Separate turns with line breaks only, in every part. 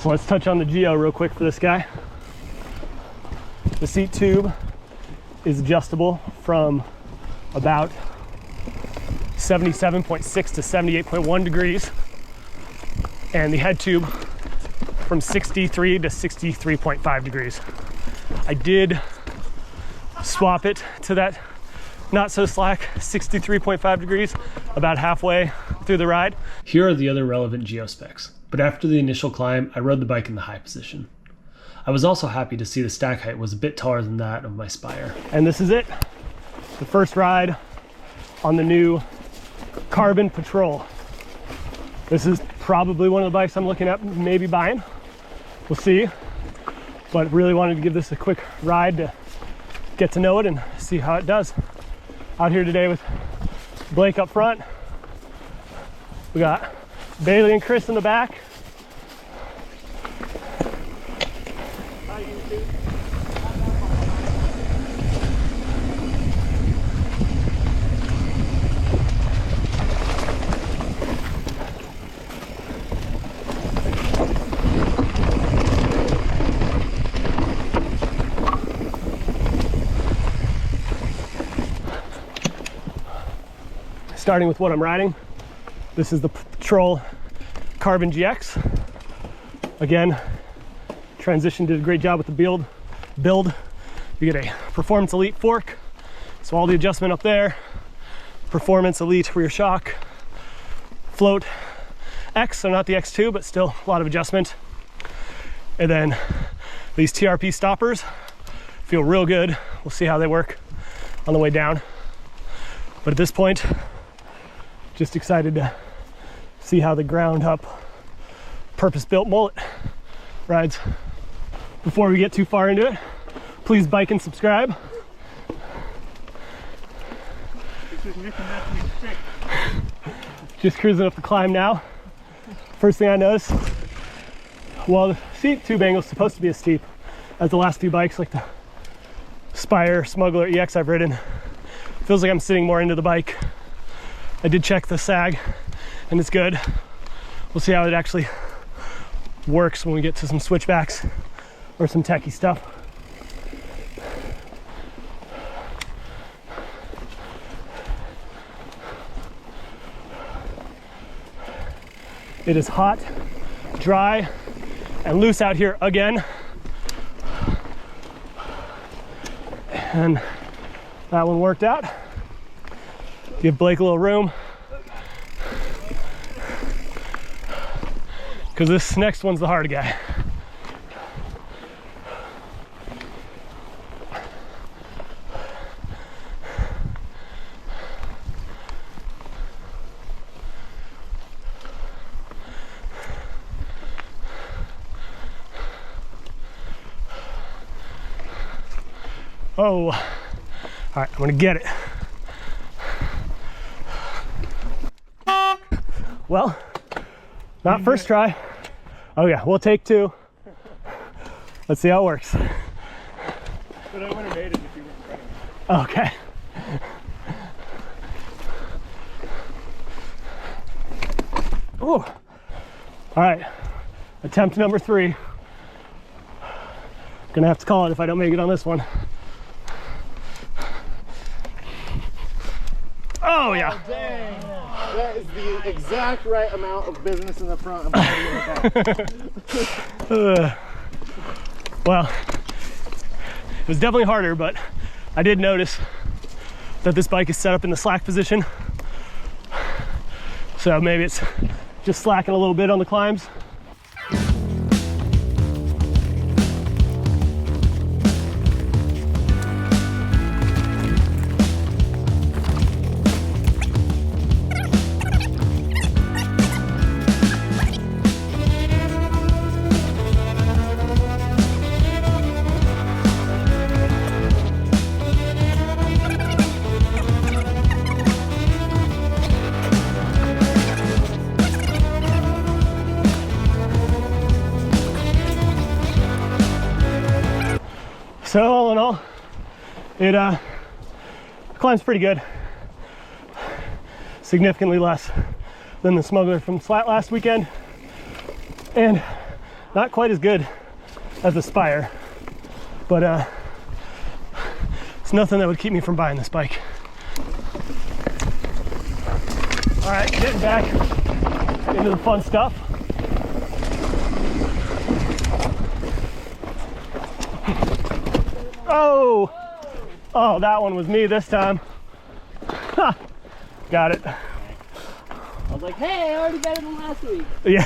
So let's touch on the geo real quick for this guy. The seat tube is adjustable from about 77.6 to 78.1 degrees, and the head tube from 63 to 63.5 degrees. I did swap it to that not so slack 63.5 degrees about halfway through the ride. Here are the other relevant geo specs, but after the initial climb, I rode the bike in the high position. I was also happy to see the stack height was a bit taller than that of my Spire. And this is it, the first ride on the new Carbon Patrol. This is probably one of the bikes I'm looking at maybe buying. We'll see, but really wanted to give this a quick ride to get to know it and see how it does. Out here today with Blake up front. We got Bailey and Chris in the back. Starting with what I'm riding, this is the Patrol Carbon GX. Again, Transition did a great job with the build. You get a Performance Elite fork, so all the adjustment up there. Performance Elite rear shock. Float X, so not the X2, but still a lot of adjustment. And then these TRP stoppers feel real good. We'll see how they work on the way down. But at this point, just excited to see how the ground up purpose-built mullet rides. Before we get too far into it, please bike and subscribe.
This is Nick and Matthew's Spec.
Just cruising up the climb now. First thing I noticed, well, the seat tube angle is supposed to be as steep as the last few bikes, like the Spire Smuggler EX I've ridden. Feels like I'm sitting more into the bike. I did check the sag and it's good. We'll see how it actually works when we get to some switchbacks or some techie stuff. It is hot, dry, and loose out here again. And that one worked out. Give Blake a little room, because this next one's the hard guy. Oh, all right, I'm gonna get it. Well, not first try. Oh yeah, we'll take two. Let's see how it works.
But I would have made it if you weren't ready.
Okay. Ooh. All right, attempt number 3. Gonna have to call it if I don't make it on this one. Oh yeah.
Oh, dang. That is the exact right amount of business in the front and body in the back.
Well, it was definitely harder, but I did notice that this bike is set up in the slack position. So maybe it's just slacking a little bit on the climbs. So all in all, it climbs pretty good. Significantly less than the Smuggler from last weekend. And Not quite as good as the Spire, but it's nothing that would keep me from buying this bike. All right, getting back into the fun stuff. Oh, oh, that one was me this time. Ha, got it.
I was like, hey, I already got it last week.
Yeah.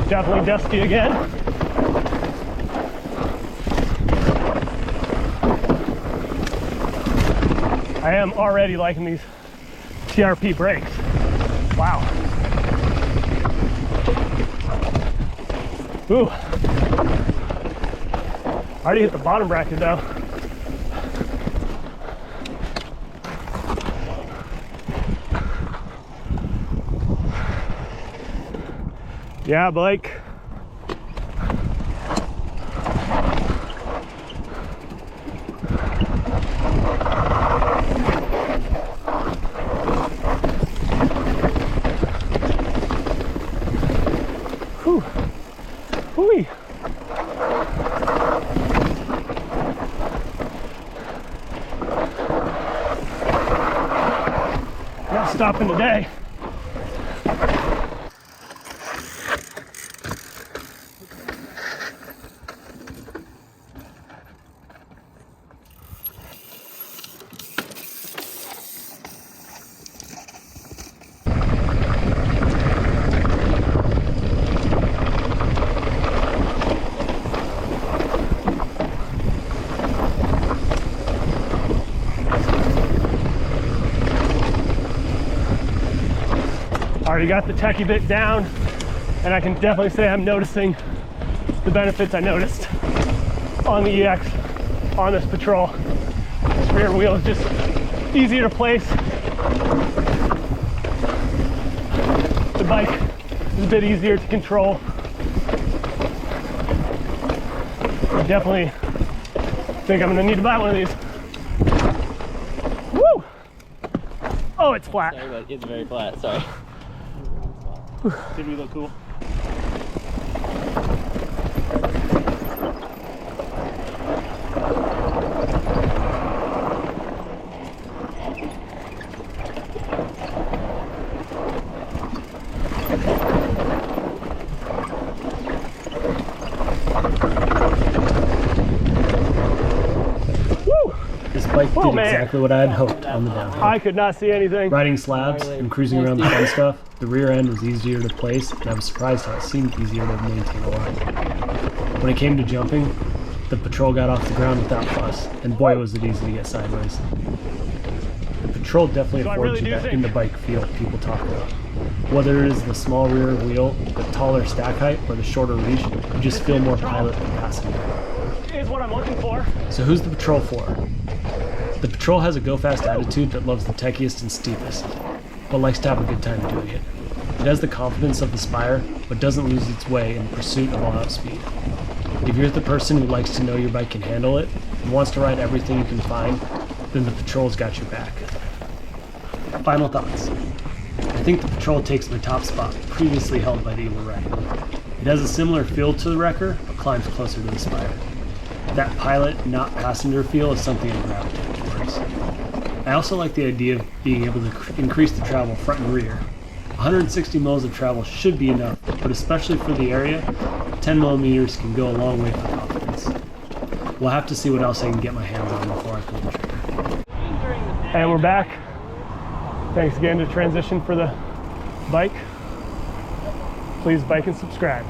Definitely dusty again. I am already liking these TRP brakes. Wow. Ooh. Already hit the bottom bracket though. Yeah, Blake. Whew. Whee. Not stopping today. Already got the techie bit down, and I can definitely say I'm noticing the benefits I noticed on the EX on this Patrol. This rear wheel is just easier to place. The bike is a bit easier to control. I definitely think I'm gonna need to buy one of these. Woo! Oh, it's flat.
Sorry, but it's very flat, sorry.
Did we look cool?
This bike
Whoa,
did
man.
exactly what I had hoped on the downhill.
I could not see anything.
Riding slabs and cruising around the fun stuff, the rear end was easier to place, and I was surprised how it seemed easier to maintain a line. When it came to jumping, the Patrol got off the ground without fuss, and boy was it easy to get sideways. The Patrol definitely
So I
affords
really
you
do
that in the bike feel people talk about. Whether it is the small rear wheel, the taller stack height, or the shorter leash, you just feel more pilot than passenger.
Is what I'm looking for.
So who's the Patrol for? The Patrol has a go-fast attitude that loves the techiest and steepest, but likes to have a good time doing it. It has the confidence of the Spire, but doesn't lose its way in pursuit of all-out speed. If you're the person who likes to know your bike can handle it, and wants to ride everything you can find, then the Patrol's got your back. Final thoughts. I think the Patrol takes the top spot, previously held by the Eagle Wrecker. It has a similar feel to the Wrecker, but climbs closer to the Spire. That pilot, not passenger feel is something I gravitate towards. I also like the idea of being able to increase the travel front and rear. 160 mils of travel should be enough, but especially for the area, 10 millimeters can go a long way for confidence. We'll have to see what else I can get my hands on before I pull the trigger.
And we're back. Thanks again to Transition for the bike. Please bike and subscribe.